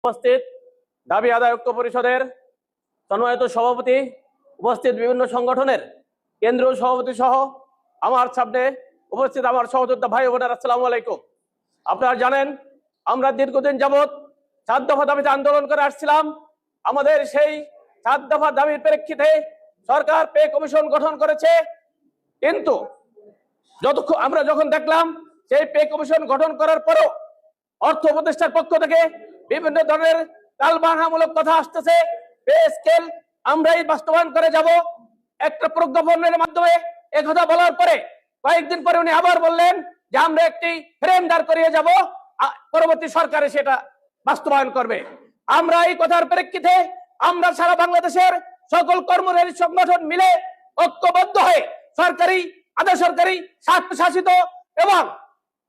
উপস্থিত দাবি আদায় ঐক্য পরিষদের সম্মানিত সভাপতি, উপস্থিত বিভিন্ন সংগঠনের কেন্দ্রীয় সভাপতি সহ আমার সামনে উপস্থিত আমার সহযোদ্ধা ভাই বোনেরা, আসসালামু আলাইকুম। আপনারা জানেন আমরা দীর্ঘদিন যাবৎ 4 দফা দাবিতে আন্দোলন করে আসছিলাম। আমাদের সেই 4 দফা দাবির প্রেক্ষিতে সরকার পে কমিশন গঠন করেছে, কিন্তু আমরা যখন দেখলাম সেই পে কমিশন গঠন করার পরও অর্থ উপদেষ্টার পক্ষ থেকে বিভিন্ন ধরনের তালবাহানামূলক কথা আসতেছে। পে স্কেল আমরাই বাস্তবায়ন করে যাব, একটা প্রজ্ঞাপনের মাধ্যমে একথা বলার পরে কয়েকদিন পরে উনি আবার বললেন যে আমরা একটি ফ্রেম দাঁড় করিয়ে যাব, পরবর্তী সরকারে সেটা বাস্তবায়ন করবে। আমরা এই কথার প্রেক্ষিতে আমরা সারা বাংলাদেশের সকল কর্মচারী সংগঠন মিলে ঐক্যবদ্ধ হয়ে সরকারি, আধা সরকারি, স্বায়ত্তশাসিত এবং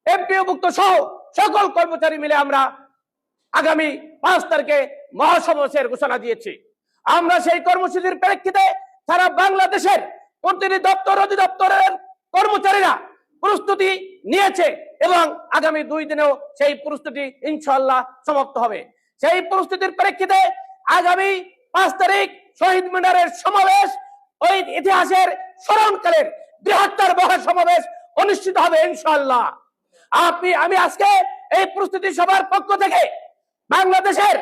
এমপিওভুক্ত সহ সকল কর্মচারী মিলে আমরা আগামী 5 তারিখে মহাসমাবেশের ঘোষণা দিয়েছি। আমরা সেই কর্মসূচির প্রেক্ষিতে সারা বাংলাদেশের প্রতিটি দপ্তর অধিদপ্তরের কর্মচারীরা প্রস্তুতি নিয়েছে এবং আগামী 2 দিনেও সেই প্রস্তুতি ইনশাআল্লাহ সমাপ্ত হবে। সেই প্রস্তুতির প্রেক্ষিতে আগামী 5 তারিখ শহীদ মিনারের সমাবেশ, ওই ইতিহাসের স্মরণকালের বৃহত্তর মহাসমাবেশ অনুষ্ঠিত হবে ইনশাআল্লাহ। আমি আজকে এই প্রস্তুতি সভার পক্ষ থেকে বাংলাদেশের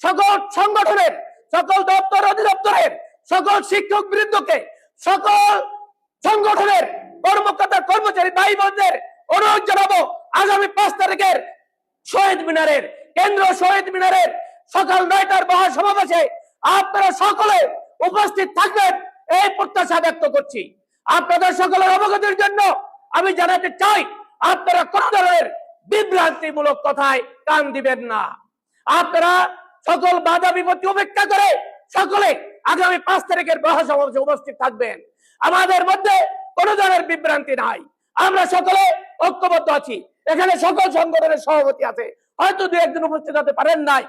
সকল সংগঠনের, সকল দপ্তর অধিদপ্তরের, সকল শিক্ষক বৃন্দকে, সকল সংগঠনের কর্মকর্তা কর্মচারী ভাই বোনদের অনুরোধ জানাবো, আগামী 5 তারিখের শহীদ মিনারের, কেন্দ্র শহীদ মিনারের সকাল 9টার মহাসমাবেশে আপনারা সকলে উপস্থিত থাকবেন এই প্রত্যাশা ব্যক্ত করছি। আপনাদের সকলের অবগতির জন্য আমি জানাতে চাই, আপনারা কোন ধরনের বিভ্রান্তিমূলক কথায় কান দিবেন না। আপনারা সকল বাধা বিপত্তি উপেক্ষা করে সকলে আগামী 5 তারিখের মহাসমাবেশে উপস্থিত থাকবেন। আমাদের মধ্যে কোন ধরনের বিভ্রান্তি নাই, আমরা সকলে ঐক্যবদ্ধ আছি। এখানে সকল সংগঠনের সভাপতি আছে, হয়তো 2-1 জন উপস্থিত হতে পারেন নাই,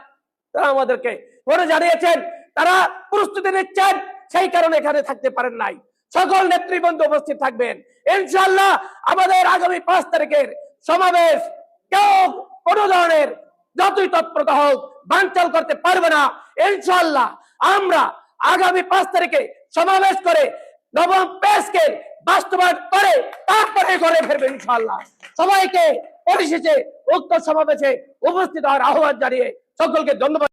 তারা আমাদেরকে ফোনে জানিয়েছেন তারা প্রস্তুতি নিচ্ছেন, সেই কারণে এখানে থাকতে পারেন নাই। সকল নেতৃবৃন্দ উপস্থিত থাকবেন ইনশাআল্লাহ। আমাদের আগামী 5 তারিখের সমাবেশ কেউ কোন ধরনের যতই তৎপরতা হোক বানচাল করতে পারবে না ইনশাআল্লাহ। আমরা আগামী 5 তারিখে সমাবেশ করে নবম পে স্কেল বাস্তবায়ন করে তারপরে ঘরে ফিরবে ইনশাআল্লাহ। সবাইকে পরিশেষে উক্ত সমাবেশে উপস্থিত হওয়ার আহ্বান জানিয়ে সকলকে ধন্যবাদ।